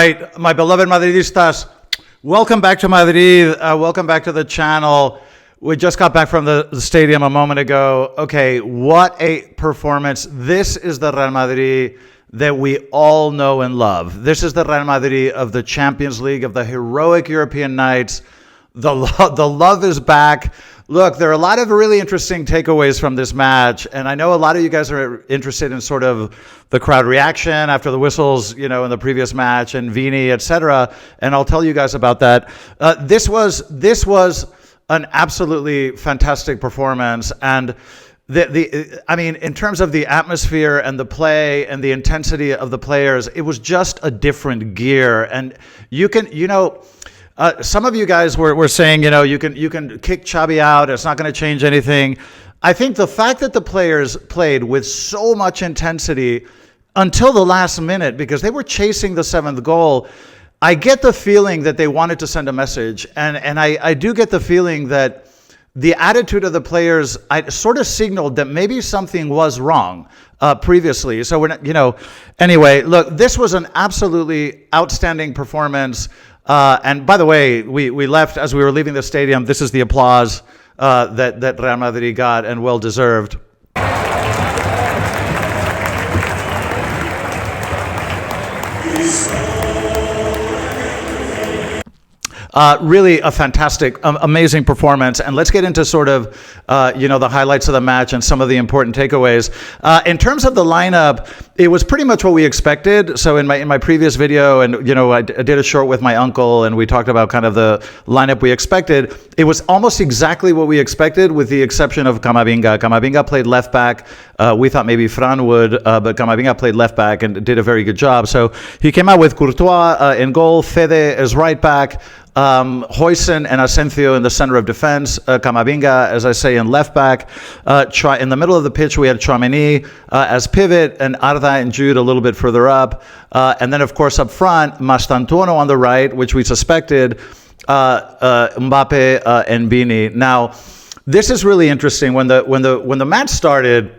right, my beloved Madridistas, welcome back to Madrid. Welcome back to the channel. We just got back from the stadium a moment ago. Okay, what a performance. This is the Real Madrid that we all know and love. This is the Real Madrid of the Champions League, of the heroic European nights. The love is back. Look, there are a lot of really interesting takeaways from this match, and I know a lot of you guys are interested in sort of the crowd reaction after the whistles, in the previous match, and Vini, etc. And I'll tell you guys about that. This was an absolutely fantastic performance, and in terms of the atmosphere and the play and the intensity of the players, it was just a different gear. And you can, some of you guys were saying, you can kick Xavi out. It's not going to change anything. I think the fact that the players played with so much intensity until the last minute, because they were chasing the seventh goal, I get the feeling that they wanted to send a message. And I do get the feeling that the attitude of the players, I sort of signaled that maybe something was wrong previously. So we're not, anyway, look, this was an absolutely outstanding performance. And by the way, we left as we were leaving the stadium. This is the applause that Real Madrid got, and well deserved. Really a fantastic, amazing performance. And let's get into sort of, the highlights of the match and some of the important takeaways. In terms of the lineup, it was pretty much what we expected. So in my previous video, and, I did a short with my uncle, and we talked about kind of the lineup we expected. It was almost exactly what we expected, with the exception of Camavinga. Camavinga played left back. We thought maybe Fran would, but Camavinga played left back and did a very good job. So he came out with Courtois in goal, Fede as right back, Huijsen and Asensio in the center of defense, Camavinga, as I say, in left back. In the middle of the pitch, we had Tchouaméni as pivot, and Arda and Jude a little bit further up. And then, of course, up front, Mastantuono on the right, which we suspected, Mbappe and Vini. Now, this is really interesting. When the match started,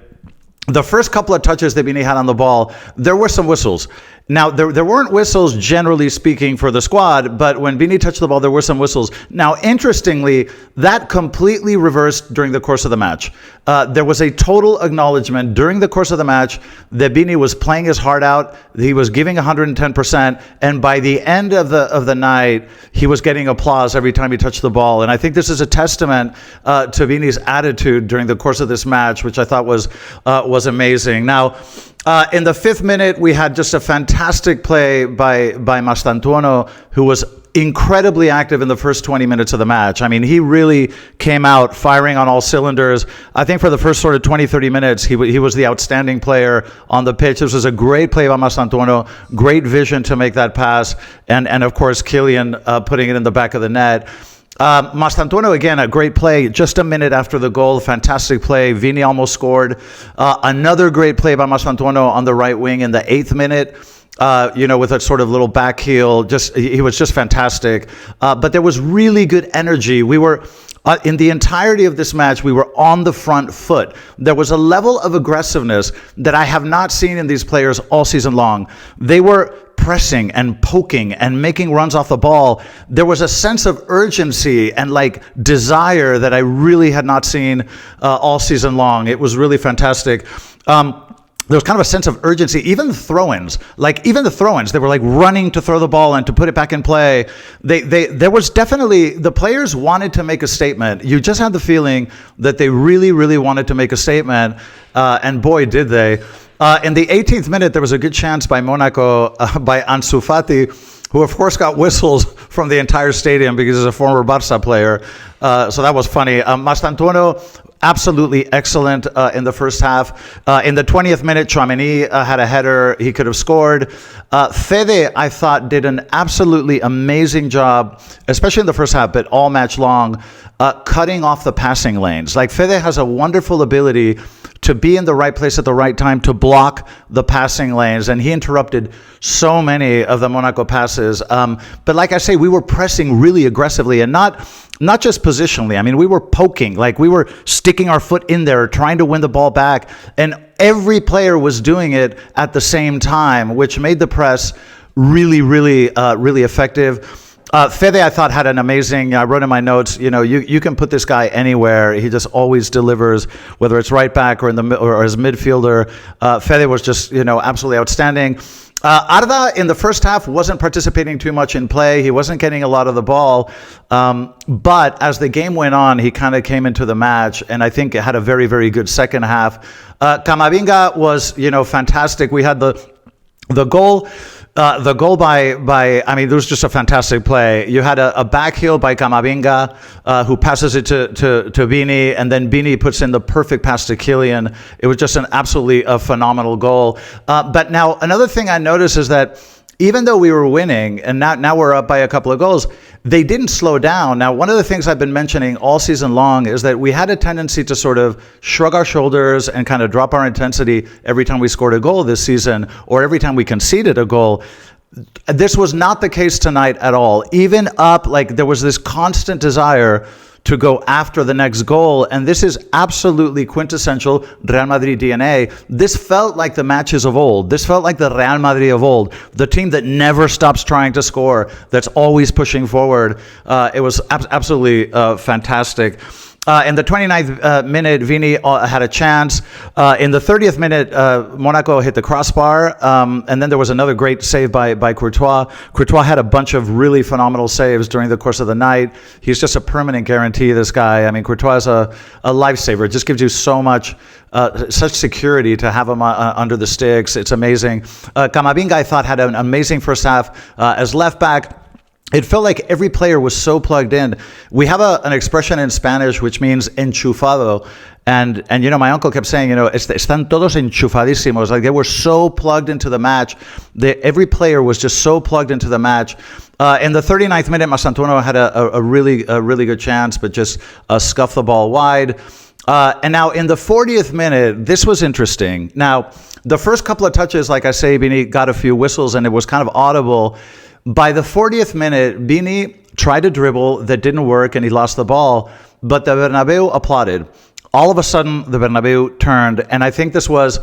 the first couple of touches that Vini had on the ball, there were some whistles. Now, there weren't whistles, generally speaking, for the squad, but when Vini touched the ball, there were some whistles. Now, interestingly, that completely reversed during the course of the match. There was a total acknowledgement during the course of the match that Vini was playing his heart out. He was giving 110%, and by the end of the night, he was getting applause every time he touched the ball. And I think this is a testament to Vini's attitude during the course of this match, which I thought was amazing. Now, in the 5th minute, we had just a fantastic play by Mastantuono, who was incredibly active in the first 20 minutes of the match. I mean, he really came out firing on all cylinders. I think for the first sort of 20, 30 minutes, he was the outstanding player on the pitch. This was a great play by Mastantuono, great vision to make that pass, and of course, Kylian putting it in the back of the net. Mastantuono, again, a great play just a minute after the goal. Fantastic play. Vini almost scored. Another great play by Mastantuono on the right wing in the 8th minute. With a sort of little back heel. He was just fantastic. But there was really good energy. We were, in the entirety of this match, we were on the front foot. There was a level of aggressiveness that I have not seen in these players all season long. They were pressing and poking and making runs off the ball. There was a sense of urgency and desire that I really had not seen all season long. It was really fantastic. There was kind of a sense of urgency. Even the throw-ins, they were running to throw the ball and to put it back in play. There was definitely, the players wanted to make a statement. You just had the feeling that they really, really wanted to make a statement, and boy, did they. In the 18th minute, there was a good chance by Monaco, by Ansu Fati, who of course got whistles from the entire stadium because he's a former Barca player. So that was funny. Mastantuono, absolutely excellent in the first half. In the 20th minute, Tchouaméni had a header. He could have scored. Fede, I thought, did an absolutely amazing job, especially in the first half, but all match long, cutting off the passing lanes. Fede has a wonderful ability to be in the right place at the right time to block the passing lanes, and he interrupted so many of the Monaco passes. But like I say, we were pressing really aggressively, and not just positionally. I mean, we were poking, we were sticking our foot in there, trying to win the ball back, and every player was doing it at the same time, which made the press really effective. Fede, I thought, had an amazing, I wrote in my notes, you can put this guy anywhere. He just always delivers, whether it's right back or or as midfielder. Fede was just, absolutely outstanding. Arda in the first half wasn't participating too much in play. He wasn't getting a lot of the ball. But as the game went on, he kind of came into the match, and I think it had a very, very good second half. Camavinga was, fantastic. We had the goal. The goal by it was just a fantastic play. You had a back heel by Camavinga, who passes it to Vini, and then Vini puts in the perfect pass to Kylian. It was just an absolutely phenomenal goal. But now another thing I noticed is that even though we were winning, and now we're up by a couple of goals, they didn't slow down. Now, one of the things I've been mentioning all season long is that we had a tendency to sort of shrug our shoulders and kind of drop our intensity every time we scored a goal this season, or every time we conceded a goal. This was not the case tonight at all. Even up, there was this constant desire to go after the next goal, and this is absolutely quintessential Real Madrid DNA. This felt like the matches of old. This felt like the Real Madrid of old, the team that never stops trying to score, that's always pushing forward. It was absolutely fantastic. In the 29th minute, Vini had a chance. In the 30th minute, Monaco hit the crossbar. And then there was another great save by Courtois. Courtois had a bunch of really phenomenal saves during the course of the night. He's just a permanent guarantee, this guy. I mean, Courtois is a lifesaver. It just gives you so much, such security to have him under the sticks. It's amazing. Camavinga, I thought, had an amazing first half as left back. It felt like every player was so plugged in. We have an expression in Spanish which means enchufado. And my uncle kept saying, están todos enchufadísimos. Like, they were so plugged into the match. Every player was just so plugged into the match. In the 39th minute, Masantuono had a really good chance, but just scuffed the ball wide. And now in the 40th minute, this was interesting. Now, the first couple of touches, like I say, Vini got a few whistles and it was kind of audible. By the 40th minute, Vini tried to dribble, that didn't work, and he lost the ball. But the Bernabeu applauded. All of a sudden, the Bernabeu turned, and I think this was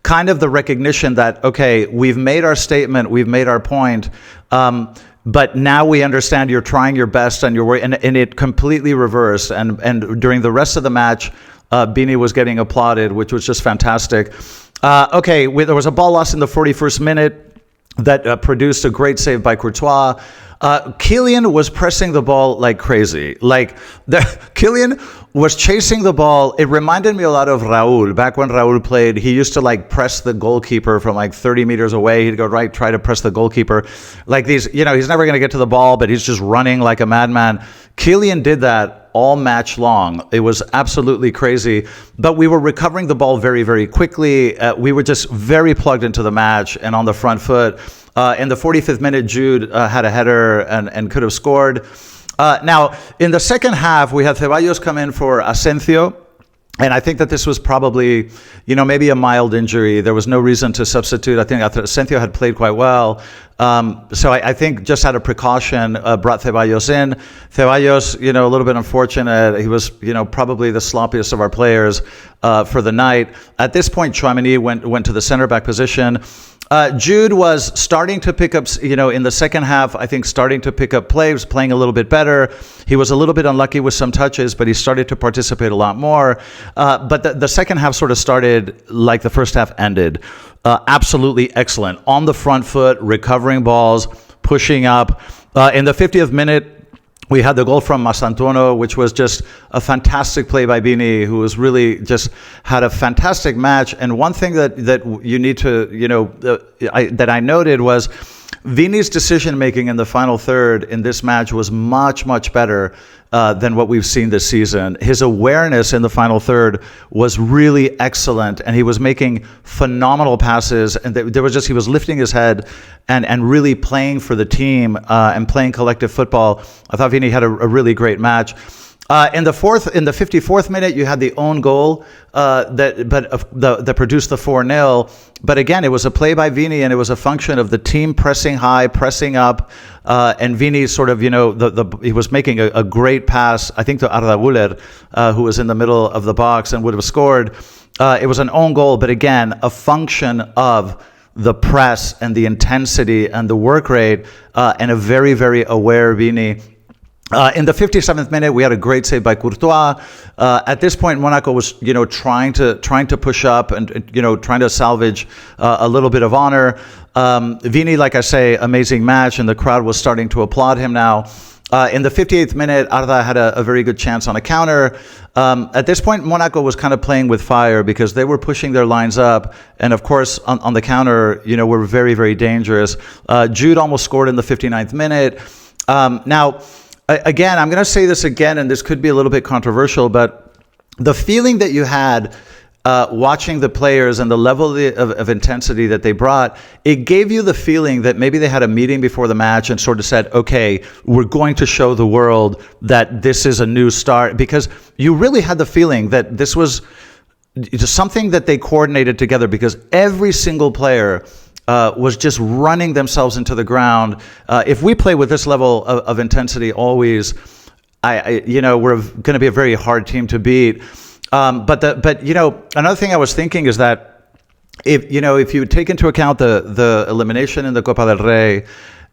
kind of the recognition that, okay, we've made our statement, we've made our point, but now we understand you're trying your best, and you're and it completely reversed. And during the rest of the match, Vini was getting applauded, which was just fantastic. There was a ball lost in the 41st minute. That produced a great save by Courtois. Kylian was pressing the ball like crazy. Kylian was chasing the ball. It reminded me a lot of Raúl. Back when Raúl played, he used to press the goalkeeper from 30 meters away. He'd go right, try to press the goalkeeper. He's never going to get to the ball, but he's just running like a madman. Kylian did that all match long. It was absolutely crazy. But we were recovering the ball very, very quickly. We were just very plugged into the match and on the front foot. In the 45th minute, Jude had a header and could have scored. Now, in the second half, we had Ceballos come in for Asensio. And I think that this was probably, maybe a mild injury. There was no reason to substitute. I think Asensio had played quite well. So I think just out of precaution, brought Ceballos in. Ceballos, a little bit unfortunate. He was, probably the sloppiest of our players for the night. At this point, Tchouaméni went to the center back position. Jude was starting to pick up, in the second half, I think starting to pick up play, was playing a little bit better. He was a little bit unlucky with some touches, but he started to participate a lot more. But the second half sort of started like the first half ended. Absolutely excellent. On the front foot, recovering balls, pushing up. In the 50th minute, we had the goal from Masantuono, which was just a fantastic play by Vini, who was really just had a fantastic match. And one thing that you need to, that I noted was Vini's decision-making in the final third in this match was much, much better than what we've seen this season. His awareness in the final third was really excellent, and he was making phenomenal passes, and he was lifting his head and really playing for the team and playing collective football. I thought Vini had a really great match. In the 54th minute, you had the own goal that produced the 4-0. But again, it was a play by Vini, and it was a function of the team pressing high, pressing up, and Vini sort of, he was making a great pass, I think, to Arda Güler, who was in the middle of the box and would have scored. It was an own goal, but again, a function of the press and the intensity and the work rate, and a very, very aware Vini. In the 57th minute, we had a great save by Courtois. At this point, Monaco was, trying to push up and, trying to salvage a little bit of honor. Vini, like I say, amazing match, and the crowd was starting to applaud him now. In the 58th minute, Arda had a very good chance on a counter. At this point, Monaco was kind of playing with fire because they were pushing their lines up. And of course, on the counter, were very, very dangerous. Jude almost scored in the 59th minute. Now, again, I'm going to say this again, and this could be a little bit controversial, but the feeling that you had watching the players and the level of intensity that they brought, it gave you the feeling that maybe they had a meeting before the match and sort of said, okay, we're going to show the world that this is a new start, because you really had the feeling that this was something that they coordinated together, because every single player was just running themselves into the ground. If we play with this level of intensity always, we're going to be a very hard team to beat. But another thing I was thinking is that if you take into account the elimination in the Copa del Rey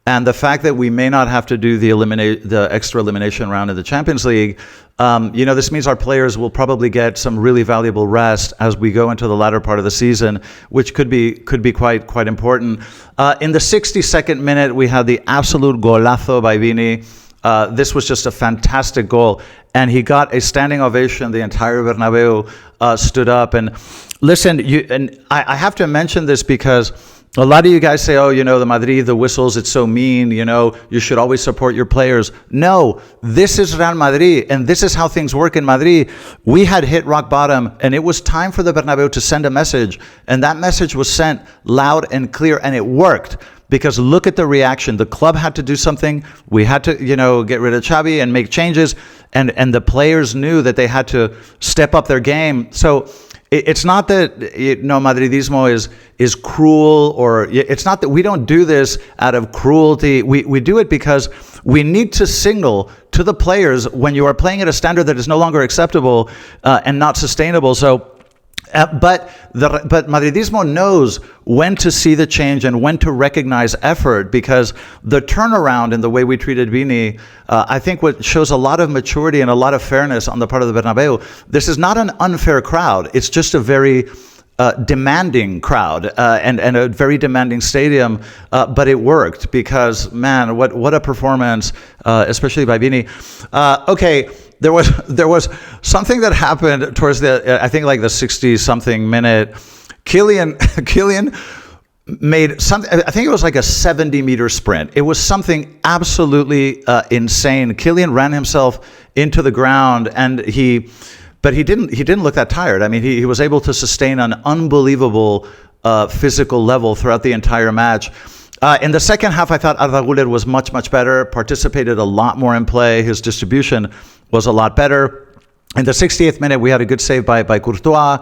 and the fact that we may not have to do the extra elimination round in the Champions League, this means our players will probably get some really valuable rest as we go into the latter part of the season, which could be quite important. In the 62nd minute, we had the absolute golazo by Vini. This was just a fantastic goal, and he got a standing ovation. The entire Bernabeu stood up. And listen, I have to mention this because a lot of you guys say, the Madrid, the whistles, it's so mean, you should always support your players. No, this is Real Madrid, and this is how things work in Madrid. We had hit rock bottom, and it was time for the Bernabeu to send a message, and that message was sent loud and clear, and it worked. Because look at the reaction. The club had to do something. We had to, get rid of Xavi and make changes. And the players knew that they had to step up their game. So it's not that, Madridismo is cruel, or it's not that we don't do this out of cruelty. We do it because we need to signal to the players when you are playing at a standard that is no longer acceptable and not sustainable. So, but Madridismo knows when to see the change and when to recognize effort, because the turnaround in the way we treated Vini, I think what shows a lot of maturity and a lot of fairness on the part of the Bernabeu. This is not an unfair crowd. It's just a very demanding crowd and a very demanding stadium, but it worked because, man, what a performance, especially by Vini. Okay. There was something that happened towards I think like the 60-something minute. Kylian made something. I think it was like a 70-meter sprint. It was something absolutely insane. Kylian ran himself into the ground, but he didn't look that tired. I mean, he was able to sustain an unbelievable physical level throughout the entire match. In the second half, I thought Arda Güler was much better, participated a lot more in play. His distribution was a lot better. In the 68th minute, we had a good save by Courtois.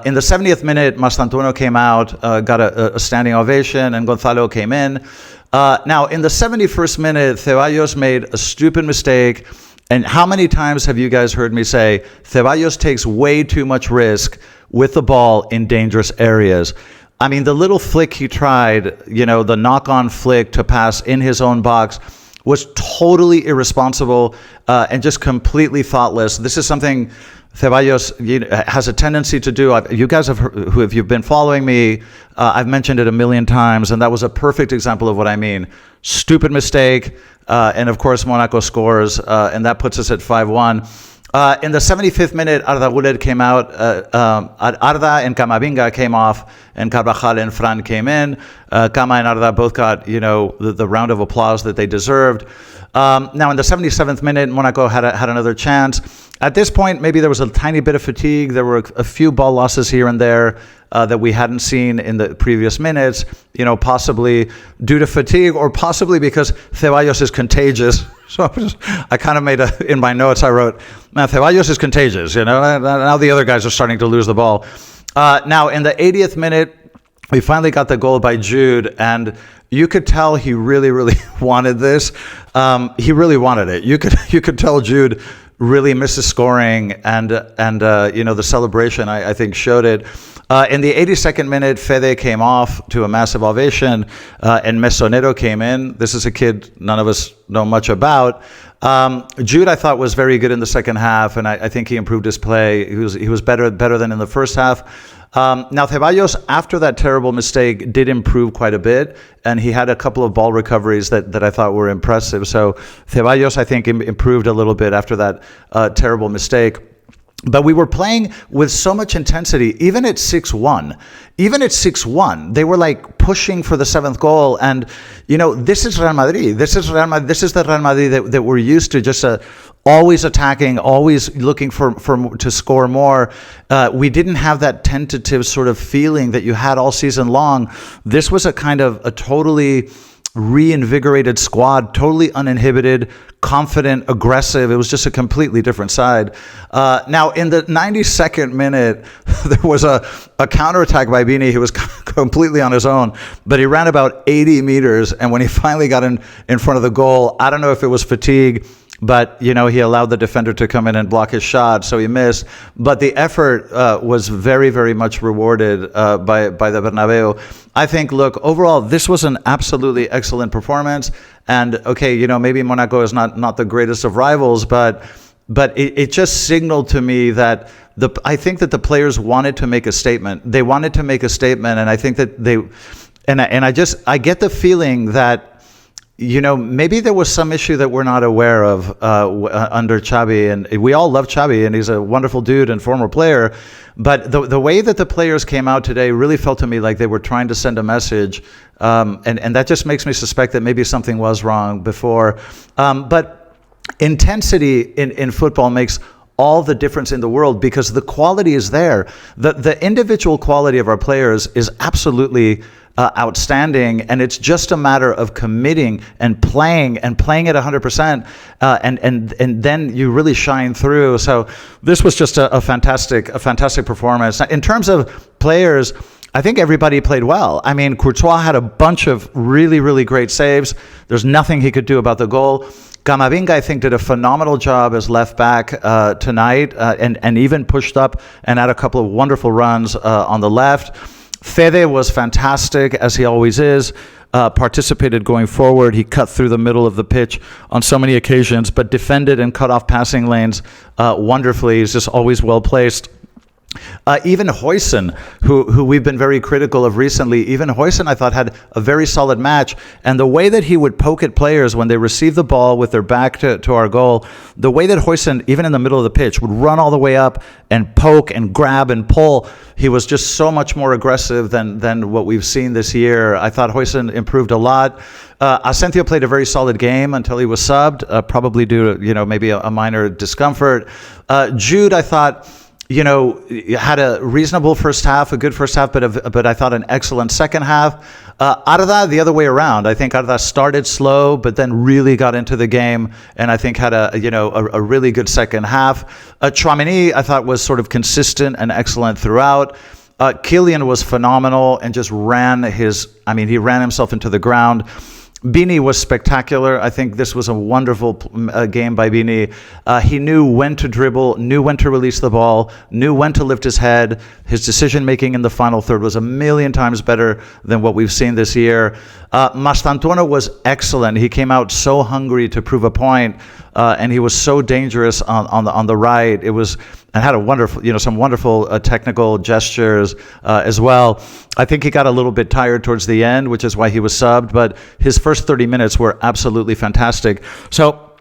In the 70th minute, Mastantuono came out, got a standing ovation, and Gonzalo came in. Now, in the 71st minute, Ceballos made a stupid mistake. And how many times have you guys heard me say, Ceballos takes way too much risk with the ball in dangerous areas? I mean, the little flick he tried, the knock-on flick to pass in his own box was totally irresponsible and just completely thoughtless. This is something Ceballos has a tendency to do. You guys if you've been following me, I've mentioned it a million times, and that was a perfect example of what I mean. Stupid mistake, and of course Monaco scores, and that puts us at 5-1. In the 75th minute, Arda Güler came out. Arda and Camavinga came off, and Carvajal and Fran came in. Cama and Arda both got, the round of applause that they deserved. Now, in the 77th minute, Monaco had another chance. At this point, maybe there was a tiny bit of fatigue. There were a few ball losses here and there that we hadn't seen in the previous minutes, possibly due to fatigue or possibly because Ceballos is contagious. So I kind of made in my notes, I wrote, man, Ceballos is contagious. Now the other guys are starting to lose the ball. Now, in the 80th minute, we finally got the goal by Jude, and you could tell he really wanted this. He really wanted it. You could tell Jude really misses scoring, and the celebration I think showed it. In the 82nd minute, Fede came off to a massive ovation, and Mesonero came in. This is a kid none of us know much about. Jude, I thought, was very good in the second half, and I think he improved his play. He was better than in the first half. Now, Ceballos, after that terrible mistake, did improve quite a bit, and he had a couple of ball recoveries that I thought were impressive. So Ceballos, I think, improved a little bit after that terrible mistake. But we were playing with so much intensity, even at 6-1. Even at 6-1, they were like pushing for the seventh goal. And, this is Real Madrid. This is the Real Madrid that we're used to, just always attacking, always looking to score more. We didn't have that tentative sort of feeling that you had all season long. This was a totally reinvigorated squad, totally uninhibited, confident, aggressive. It was just a completely different side. Now, in the 92nd minute, there was a counterattack by Vini. He was completely on his own, but he ran about 80 meters, and when he finally got in front of the goal, I don't know if it was fatigue, but, he allowed the defender to come in and block his shot, so he missed. But the effort was very, very much rewarded by the Bernabeu. I think, look, overall, this was an absolutely excellent performance. And, okay, maybe Monaco is not the greatest of rivals, but it just signaled to me that I think that the players wanted to make a statement. They wanted to make a statement, and I think that I get the feeling that, maybe there was some issue that we're not aware of under Xavi, and we all love Xavi, and he's a wonderful dude and former player. But the way that the players came out today really felt to me like they were trying to send a message, and that just makes me suspect that maybe something was wrong before. But intensity in football makes all the difference in the world, because the quality is there. The individual quality of our players is absolutely outstanding, and it's just a matter of committing and playing at 100%, and then you really shine through. So this was just a fantastic performance. In terms of players, I think everybody played well. I mean, Courtois had a bunch of really, really great saves. There's nothing he could do about the goal. Camavinga, I think, did a phenomenal job as left back tonight, and even pushed up and had a couple of wonderful runs on the left. Fede was fantastic, as he always is, participated going forward. He cut through the middle of the pitch on so many occasions, but defended and cut off passing lanes wonderfully. He's just always well placed. Even Huijsen, who we've been very critical of recently, even Huijsen, I thought, had a very solid match. And the way that he would poke at players when they received the ball with their back to our goal, the way that Huijsen, even in the middle of the pitch, would run all the way up and poke and grab and pull, he was just so much more aggressive than what we've seen this year. I thought Huijsen improved a lot. Asensio played a very solid game until he was subbed, probably due to maybe a minor discomfort. Jude, I thought, had a reasonable first half, a good first half, but I thought an excellent second half. Arda, the other way around. I think Arda started slow, but then really got into the game, and I think had a really good second half. Tchouaméni, I thought, was sort of consistent and excellent throughout. Kylian was phenomenal and just he ran himself into the ground. Vini was spectacular. I think this was a wonderful game by Vini. He knew when to dribble, knew when to release the ball, knew when to lift his head. His decision-making in the final third was a million times better than what we've seen this year. Mastantuono was excellent. He came out so hungry to prove a point, and he was so dangerous on the right. And had a wonderful, some wonderful technical gestures as well. I think he got a little bit tired towards the end, which is why he was subbed, but his first 30 minutes were absolutely fantastic. So,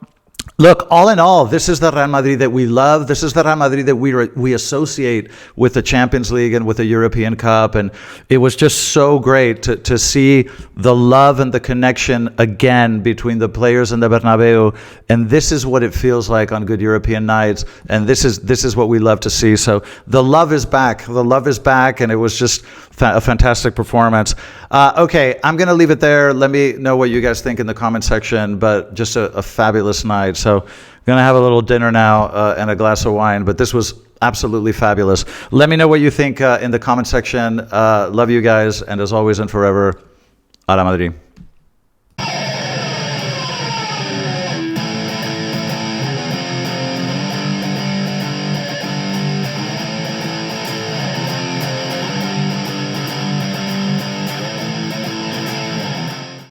look, all in all, this is the Real Madrid that we love. This is the Real Madrid that we associate with the Champions League and with the European Cup. And it was just so great to see the love and the connection again between the players and the Bernabeu. And this is what it feels like on good European nights. And this is what we love to see. So the love is back. The love is back. And it was just a fantastic performance. Okay, I'm going to leave it there. Let me know what you guys think in the comment section. But just a fabulous night. So I'm going to have a little dinner now and a glass of wine, but this was absolutely fabulous. Let me know what you think in the comment section. Love you guys, and as always and forever, a la Madrid.